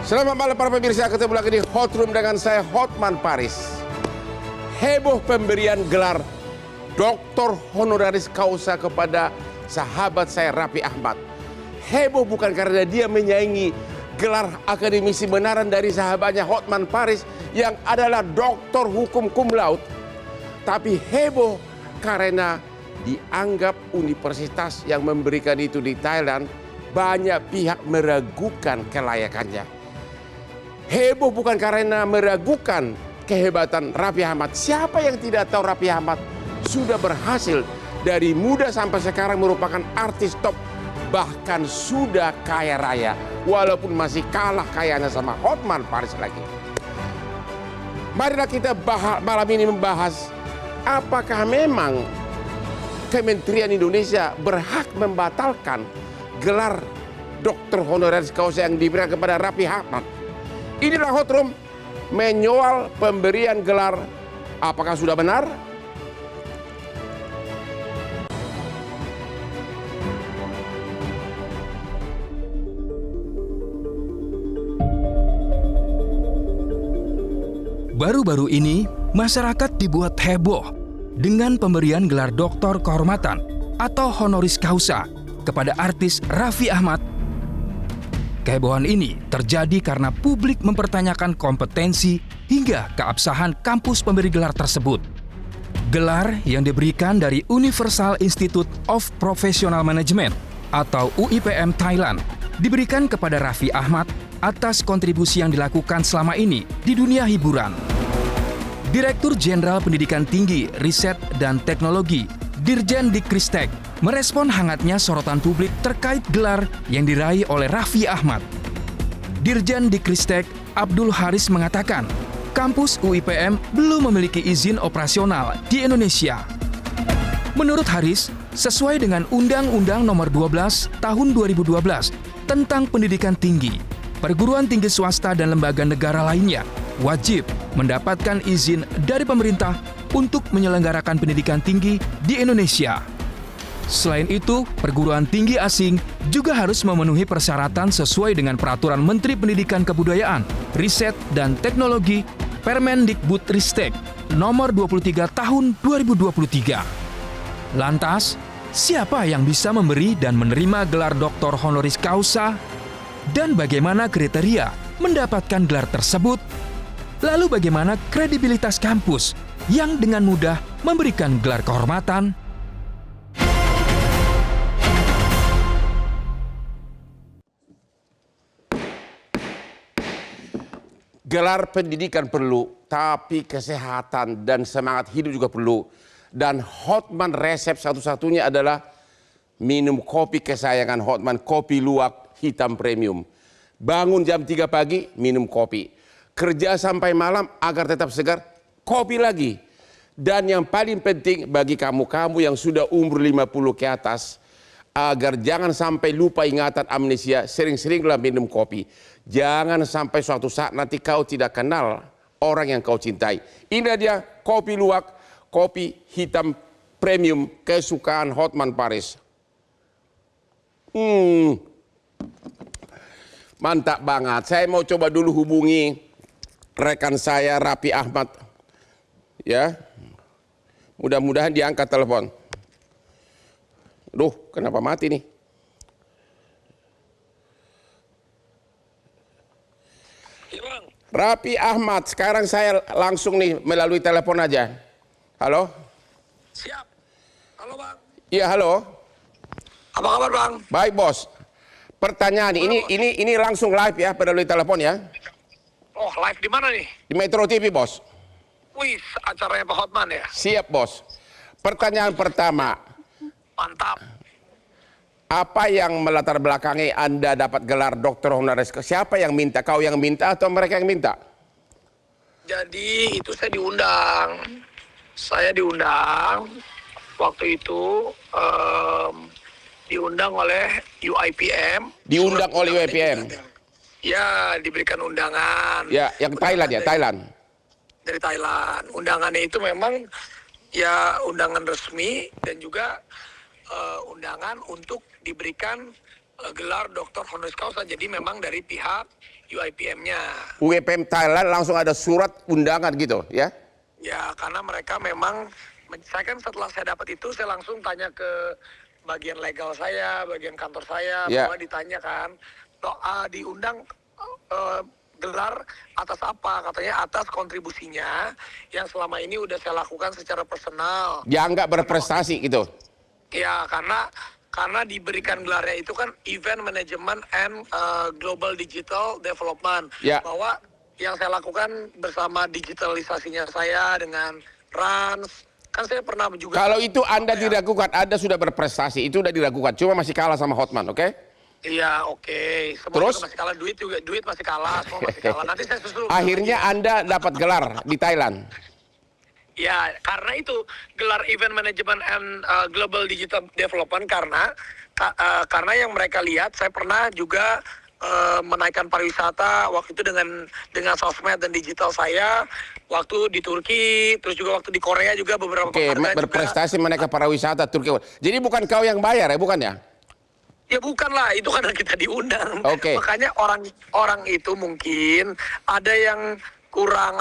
Selamat malam para pemirsa, ketemu lagi di Hot Room dengan saya Hotman Paris. Heboh pemberian gelar Doktor Honoris Causa kepada sahabat saya Raffi Ahmad. Heboh bukan karena dia menyaingi gelar akademisi benaran dari sahabatnya Hotman Paris yang adalah doktor hukum cum laude. Tapi heboh karena dianggap universitas yang memberikan itu di Thailand banyak pihak meragukan kelayakannya. Heboh bukan karena meragukan kehebatan Raffi Ahmad. Siapa yang tidak tahu Raffi Ahmad sudah berhasil dari muda sampai sekarang merupakan artis top. Bahkan sudah kaya raya. Walaupun masih kalah kayanya sama Hotman Paris lagi. Marilah kita malam ini membahas apakah memang Kementerian Indonesia berhak membatalkan gelar Doktor Honoris Causa yang diberikan kepada Raffi Ahmad. Inilah Hot Room menyoal pemberian gelar. Apakah sudah benar? Baru-baru ini, masyarakat dibuat heboh dengan pemberian gelar doktor kehormatan atau honoris causa kepada artis Raffi Ahmad. Kehebohan ini terjadi karena publik mempertanyakan kompetensi hingga keabsahan kampus pemberi gelar tersebut. Gelar yang diberikan dari Universal Institute of Professional Management atau UIPM Thailand diberikan kepada Raffi Ahmad atas kontribusi yang dilakukan selama ini di dunia hiburan. Direktur Jenderal Pendidikan Tinggi, Riset dan Teknologi, Dirjen Dikristek, merespon hangatnya sorotan publik terkait gelar yang diraih oleh Raffi Ahmad. Dirjen Dikristek Abdul Haris mengatakan, kampus UIPM belum memiliki izin operasional di Indonesia. Menurut Haris, sesuai dengan Undang-Undang Nomor 12 Tahun 2012 tentang Pendidikan Tinggi, perguruan tinggi swasta dan lembaga negara lainnya wajib mendapatkan izin dari pemerintah untuk menyelenggarakan pendidikan tinggi di Indonesia. Selain itu, perguruan tinggi asing juga harus memenuhi persyaratan sesuai dengan Peraturan Menteri Pendidikan Kebudayaan, Riset dan Teknologi Permendikbudristek Nomor 23 Tahun 2023. Lantas, siapa yang bisa memberi dan menerima gelar doktor honoris causa? Dan bagaimana kriteria mendapatkan gelar tersebut? Lalu bagaimana kredibilitas kampus yang dengan mudah memberikan gelar kehormatan? Gelar pendidikan perlu, tapi kesehatan dan semangat hidup juga perlu. Dan Hotman resep satu-satunya adalah minum kopi kesayangan Hotman, kopi luwak hitam premium. Bangun jam 3 pagi, minum kopi. Kerja sampai malam agar tetap segar, kopi lagi. Dan yang paling penting bagi kamu-kamu yang sudah umur 50 ke atas, agar jangan sampai lupa ingatan amnesia, sering-seringlah minum kopi. Jangan sampai suatu saat nanti kau tidak kenal orang yang kau cintai. Ini dia kopi luwak, kopi hitam premium kesukaan Hotman Paris. Mantap banget. Saya mau coba dulu hubungi rekan saya Raffi Ahmad. Ya. Mudah-mudahan diangkat telepon. Duh, kenapa mati nih? Raffi Ahmad, sekarang saya langsung nih melalui telepon aja. Halo? Siap. Halo Bang. Iya, halo. Apa kabar Bang? Baik bos. Pertanyaan ini langsung live ya melalui telepon ya. Oh, live di mana nih? Di Metro TV bos. Wih, acaranya Pak Hotman ya? Siap bos. Pertanyaan pertama. Mantap. Apa yang melatar belakangi Anda dapat gelar doktor honoris causa? Siapa yang minta? Kau yang minta atau mereka yang minta? Jadi itu saya diundang. Saya diundang. Waktu itu diundang oleh UIPM. Diundang oleh UIPM? Ya, diberikan undangan. Ya, yang Thailand ya, Thailand. Dari Thailand. Undangannya itu memang ya undangan resmi dan juga undangan untuk diberikan gelar doktor honoris causa. Jadi memang dari pihak UIPM-nya. UIPM Thailand langsung ada surat undangan gitu ya? Ya, karena mereka memang, saya kan setelah saya dapat itu, saya langsung tanya ke bagian legal saya, bagian kantor saya, Ya. bahwa ditanya kan, diundang gelar atas apa? Katanya atas kontribusinya yang selama ini udah saya lakukan secara personal. Dianggap berprestasi gitu. Ya, karena diberikan gelarnya itu kan Event Management and Global Digital Development. Ya. Bahwa yang saya lakukan bersama digitalisasinya saya dengan Rans, kan saya pernah juga. Kalau itu Anda diragukan, Anda sudah berprestasi, itu sudah diragukan. Cuma masih kalah sama Hotman, oke? Iya, oke. Semua Terus? juga masih kalah, duit masih kalah, semua masih kalah. Nanti saya susul. Akhirnya Anda dapat gelar di Thailand. Ya, karena itu gelar Event Management and Global Digital Development karena yang mereka lihat, saya pernah juga menaikkan pariwisata waktu itu dengan sosmed dan digital saya waktu di Turki, terus juga waktu di Korea juga beberapa Oke, penghargaan berprestasi menaikkan pariwisata Turki. Jadi bukan kau yang bayar ya, bukan ya? Ya bukan lah, itu karena kita diundang. Oke. Makanya orang itu mungkin ada yang kurang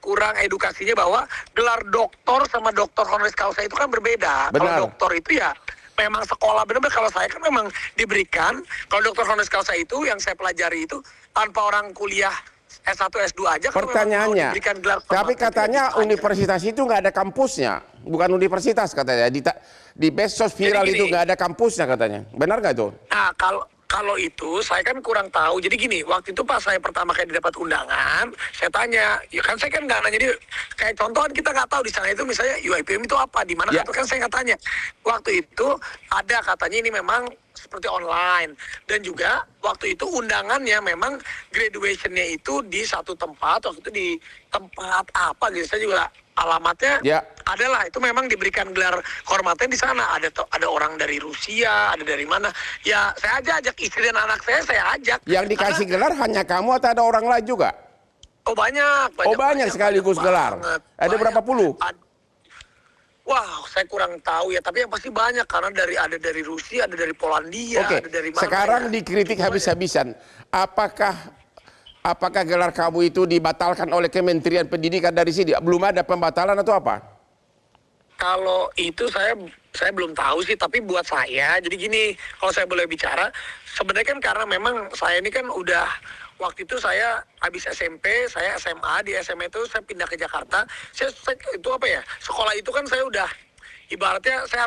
kurang edukasinya bahwa gelar doktor sama doktor honoris causa itu kan berbeda. Benar. Kalau doktor itu ya memang sekolah benar-benar. Kalau saya kan memang diberikan, kalau doktor honoris causa itu yang saya pelajari itu tanpa orang kuliah S1 S2 aja. Kalau memang mau Pertanyaannya, diberikan gelar tapi kehormatan, katanya itu aja. universitas itu nggak ada kampusnya, bukan universitas katanya. Di medsos viral Jadi itu gini. nggak ada kampusnya katanya. Benar nggak itu? Nah, kalau itu saya kan kurang tahu. Jadi gini, waktu itu pas saya pertama kali dapat undangan, saya tanya, ya kan saya kan nggak nanya. Jadi kayak contohan kita nggak tahu di sana itu misalnya UIPM itu apa, di mana Ya. kan saya nggak tanya. Waktu itu ada katanya ini memang seperti online, dan juga waktu itu undangannya memang graduationnya itu di satu tempat, waktu itu di tempat apa gitu, saya juga alamatnya Ya. adalah itu memang diberikan gelar kehormatan di sana. Ada orang dari Rusia, ada dari mana. Ya saya ajak istri dan anak saya ajak. Yang dikasih gelar hanya kamu atau ada orang lain juga? Oh banyak. Oh, banyak sekaligus gelar. banget. Ada berapa puluh? Wah, saya kurang tahu ya, tapi yang pasti banyak karena ada dari Rusia, ada dari Polandia, Oke, ada dari mana. sekarang ya. dikritik Itu habis-habisan. Apakah gelar kamu itu dibatalkan oleh Kementerian Pendidikan dari sini? Belum ada pembatalan atau apa? Kalau itu saya belum tahu sih, tapi buat saya, jadi gini, kalau saya boleh bicara, sebenarnya kan karena memang saya ini kan udah, waktu itu saya habis SMP, saya SMA, di SMA itu saya pindah ke Jakarta, saya itu sekolah itu kan saya udah, ibaratnya saya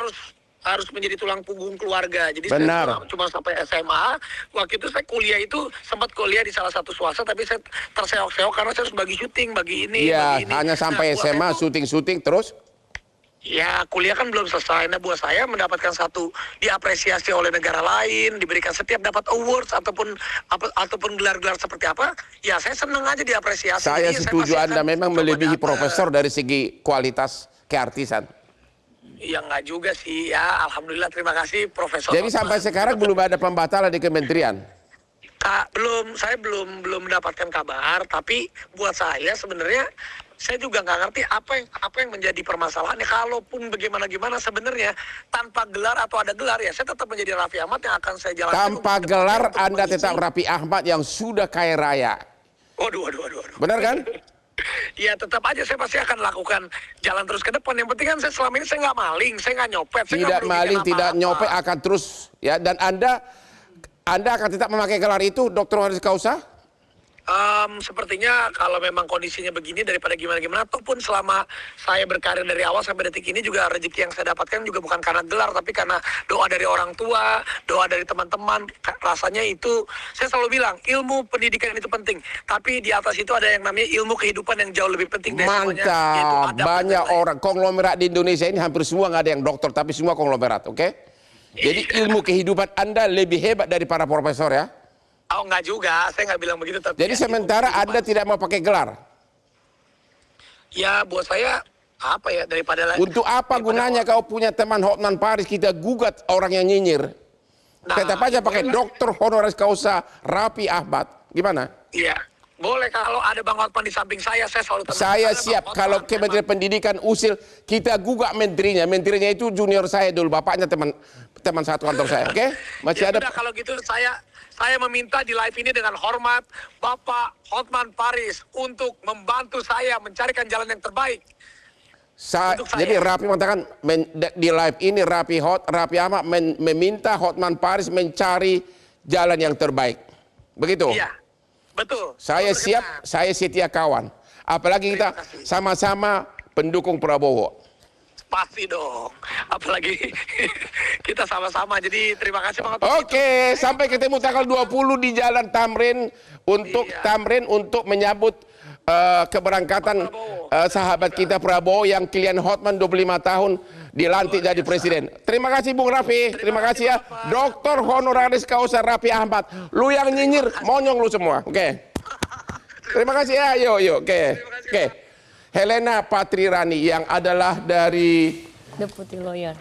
harus menjadi tulang punggung keluarga. Jadi Benar. saya cuma sampai SMA. Waktu itu saya kuliah itu sempat kuliah di salah satu swasta, tapi saya terseok-seok karena saya harus bagi syuting, bagi ini, Iya, bagi ini. hanya sampai Nah, buat SMA saya tuh, syuting-syuting terus. ya kuliah kan belum selesai. Nah buat saya mendapatkan satu diapresiasi oleh negara lain, diberikan setiap dapat awards ataupun gelar-gelar seperti apa, ya saya senang aja diapresiasi. Saya Jadi setuju pasti Anda akan memang coba melebihi datang. profesor dari segi kualitas keartisan. Ya nggak juga sih ya, alhamdulillah, terima kasih Profesor. Jadi sampai sekarang belum ada pembatalan di kementerian. Saya belum mendapatkan kabar, tapi buat saya sebenarnya saya juga nggak ngerti apa yang menjadi permasalahannya. Kalaupun bagaimana sebenarnya tanpa gelar atau ada gelar, ya saya tetap menjadi Raffi Ahmad yang akan saya jalankan. Tanpa untuk gelar untuk Anda mengisi. tetap Raffi Ahmad yang sudah kaya raya. Waduh. Benar kan? Ya tetap aja saya pasti akan lakukan jalan terus ke depan. Yang penting kan saya selama ini saya nggak maling, saya nggak nyopet, saya nggak Tidak merugikan maling, tidak apa-apa. nyopet, akan terus ya. Dan Anda akan tetap memakai gelar itu, Dr. Honoris Causa? Sepertinya kalau memang kondisinya begini, daripada gimana-gimana, ataupun selama saya berkarir dari awal sampai detik ini juga rezeki yang saya dapatkan juga bukan karena gelar, tapi karena doa dari orang tua, doa dari teman-teman. Rasanya itu, saya selalu bilang, ilmu pendidikan itu penting, tapi di atas itu ada yang namanya ilmu kehidupan yang jauh lebih penting dari semuanya, yaitu Mantap, adab dan banyak lain-lain. orang konglomerat di Indonesia ini hampir semua nggak ada yang dokter, tapi semua konglomerat, oke? Jadi ilmu kehidupan Anda lebih hebat dari para profesor ya. Oh enggak juga, saya nggak bilang begitu. Tapi Jadi ya, sementara ilmu Anda kehidupan. tidak mau pakai gelar. Ya buat saya apa ya, daripada Untuk apa daripada gunanya orang- kau punya teman Hotman Paris, kita gugat orang yang nyinyir. Nah, Tetap aja pakai itu- Dr. Honoris Causa Raffi Ahmad. Gimana? Iya. Boleh, kalau ada Bang Hotman di samping saya selalu tenang. Saya Karena siap Bang kalau Hotman Kementerian Pendidikan usil, kita gugah menterinya. Menterinya itu junior saya dulu, bapaknya teman satu kantor saya, oke? Masih ya ada. udah, kalau gitu saya meminta di live ini dengan hormat Bapak Hotman Paris untuk membantu saya mencarikan jalan yang terbaik. Untuk saya. Jadi Rapi mengatakan di live ini Rapi Ahmad meminta Hotman Paris mencari jalan yang terbaik. Begitu? Iya, betul. Saya Betul, siap, benar. saya setia kawan. Apalagi kita Terima kasih. sama-sama pendukung Prabowo. Pasti dong. Apalagi kita sama-sama. Jadi terima kasih Bang Hotman. Oke, sampai ketemu tanggal 20 di Jalan Tamrin untuk Iya. untuk menyambut keberangkatan sahabat kita Prabowo yang klien Hotman 25 tahun dilantik jadi presiden. Terima kasih Bung Rafi, terima kasih ya. Doktor honoraris causa Rafi Ahmad. Lu yang nyinyir, monyong lu semua. Oke. Terima kasih ya, yuk. Oke. Helena Patrirani yang adalah dari Deputy lawyer.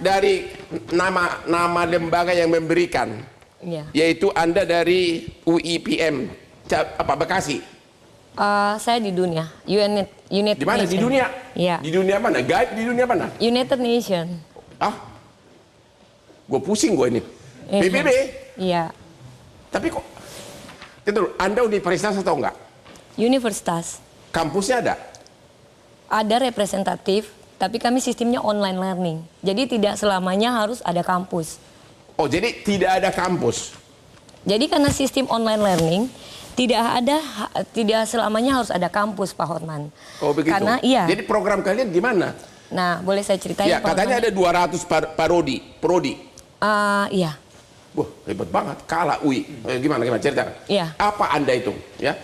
dari nama lembaga yang memberikan, Iya. yaitu Anda dari UIPM Bekasi. Saya di dunia. United Di mana? Di Nation. dunia? Iya. Di dunia mana? Guide di dunia mana? United Nation. Gue pusing gue ini. Iya. PBB. Iya. Tapi kok, Anda universitas atau enggak? Universitas. Kampusnya ada? Ada representatif, tapi kami sistemnya online learning. Jadi tidak selamanya harus ada kampus. Oh, jadi tidak ada kampus. Jadi karena sistem online learning, tidak selamanya harus ada kampus, Pak Hotman. Oh, begitu. Karena iya. Jadi program kalian gimana? Nah, boleh saya ceritain Ya, Pak katanya Hotman? ada 200 prodi. Iya. Wah, hebat banget. Kalah UI. Gimana cerita? Iya. Apa Anda itu? Ya.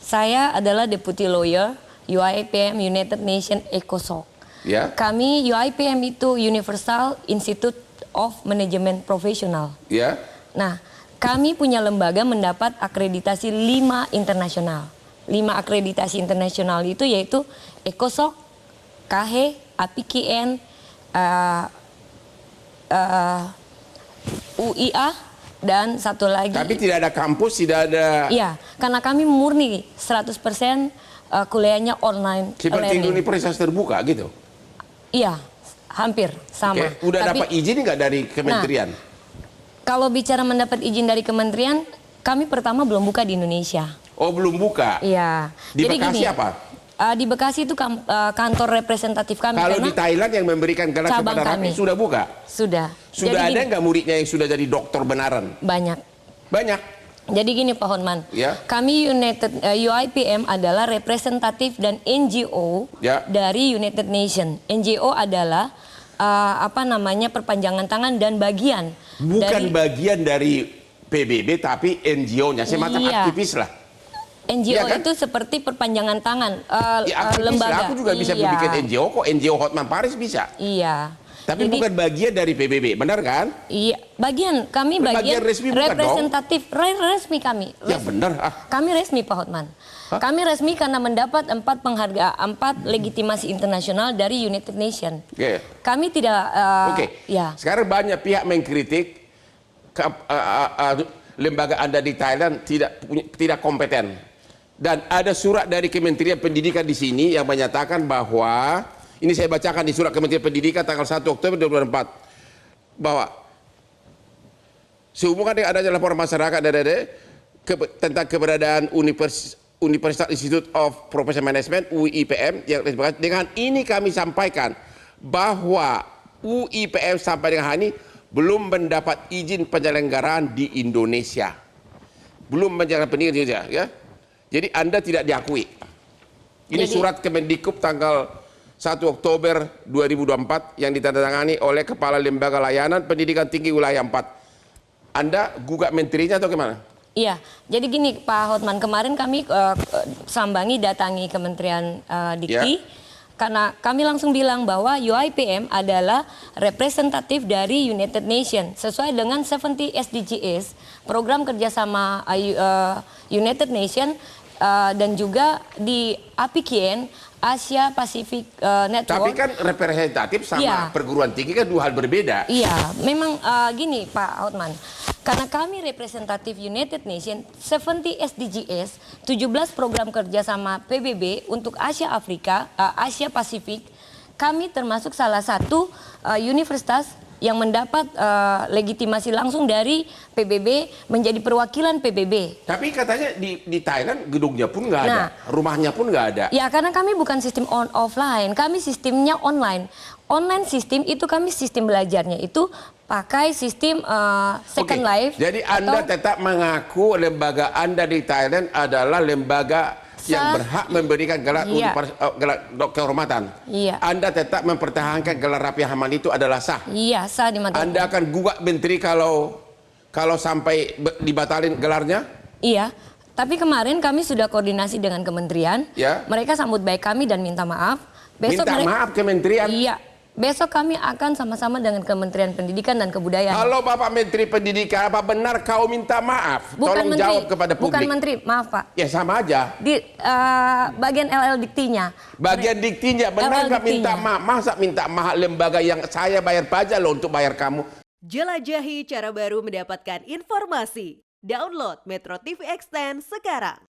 Saya adalah Deputy Lawyer UIPM United Nation ECOSOC. Ya. Kami UIPM itu Universal Institute of Management Professional. Ya. Nah, kami punya lembaga mendapat akreditasi 5 internasional. 5 akreditasi internasional itu yaitu ECOSOC, KAHE, APKN, UIA, dan satu lagi. Tapi tidak ada kampus, tidak ada. Iya, karena kami murni 100% kuliahnya online Seperti learning. universitas terbuka gitu. Iya, hampir sama. Oke. Udah Tapi, dapat izin nggak dari kementerian? kalau bicara mendapat izin dari kementerian, kami pertama belum buka di Indonesia. Oh, belum buka. Iya. Di Bekasi apa? Di Bekasi itu kantor representatif kami. Kalau karena di Thailand yang memberikan gelar cabang kepada Rafi kami. sudah buka? Sudah. Sudah Jadi ada gini, nggak muridnya yang sudah jadi dokter benaran? banyak. Banyak. Jadi gini Pak Hotman, Ya. kami UIPM adalah representatif dan NGO Ya. dari United Nation. NGO adalah perpanjangan tangan dan bagian Bukan dari bagian dari PBB tapi NGO-nya, semacam Iya. aktivis lah. NGO Iya kan? itu seperti perpanjangan tangan Ya, aktivis lah. lembaga. Aku juga bisa Iya. bikin NGO kok. NGO Hotman Paris bisa. Iya. Tapi Jadi, bukan bagian dari PBB, benar kan? Iya, kami Bagian bagian resmi bukan representatif, resmi kami. Ya benar. Kami resmi Pak Hotman. Hah? Kami resmi karena mendapat 4 penghargaan, 4 legitimasi internasional dari United Nation. Oke. Kami tidak. Oke. Ya. Sekarang banyak pihak mengkritik lembaga Anda di Thailand tidak kompeten. Dan ada surat dari Kementerian Pendidikan di sini yang menyatakan bahwa ini saya bacakan di surat Kementerian Pendidikan tanggal 1 Oktober 2004 bahwa sehubungan dengan adanya laporan masyarakat tentang keberadaan Universitas Institute of Professional Management UIPM yang dengan ini kami sampaikan bahwa UIPM sampai dengan hari ini belum mendapat izin penyelenggaraan di Indonesia. Belum menjalankan pendidikan di Indonesia, ya. Jadi Anda tidak diakui. Ini Jadi, surat Kemendikbud tanggal 1 Oktober 2024 yang ditandatangani oleh Kepala Lembaga Layanan Pendidikan Tinggi Wilayah 4. Anda gugat menterinya atau gimana? Iya, jadi gini Pak Hotman, kemarin kami datangi Kementerian Dikti, karena kami langsung bilang bahwa UIPM adalah representatif dari United Nations sesuai dengan 70 SDGs, program kerjasama United Nations dan juga di APKN, Asia Pacific Network. Tapi kan representatif sama Iya. perguruan tinggi kan dua hal berbeda. Iya, memang gini Pak Hotman, Karena kami representatif United Nations, 70 SDGs, 17 program kerja sama PBB untuk Asia Afrika, Asia Pasifik, kami termasuk salah satu universitas yang mendapat legitimasi langsung dari PBB menjadi perwakilan PBB. Tapi katanya di Thailand gedungnya pun nggak ada, rumahnya pun nggak ada. Ya karena kami bukan sistem offline, kami sistemnya online. Online sistem itu kami sistem belajarnya itu pakai sistem Second Life. Jadi Anda tetap mengaku lembaga Anda di Thailand adalah lembaga yang berhak memberikan gelar kehormatan. Iya. Anda tetap mempertahankan gelar Rafi Ahmad itu adalah sah. Iya, sah di mata Anda akan gugat menteri kalau sampai dibatalin gelarnya? Iya. Tapi kemarin kami sudah koordinasi dengan kementerian. Ya. Mereka sambut baik kami dan minta maaf. Maaf kementerian? Iya. Besok kami akan sama-sama dengan Kementerian Pendidikan dan Kebudayaan. Halo Bapak Menteri Pendidikan, apa benar kau minta maaf? Tolong jawab kepada publik. Bukan menteri, maaf Pak. Ya sama aja. Di bagian LL Diktinya. Bagian diktinya, benar nggak minta maaf? Masa minta maaf lembaga yang saya bayar pajak loh untuk bayar kamu? Jelajahi cara baru mendapatkan informasi. Download Metro TV Extend sekarang.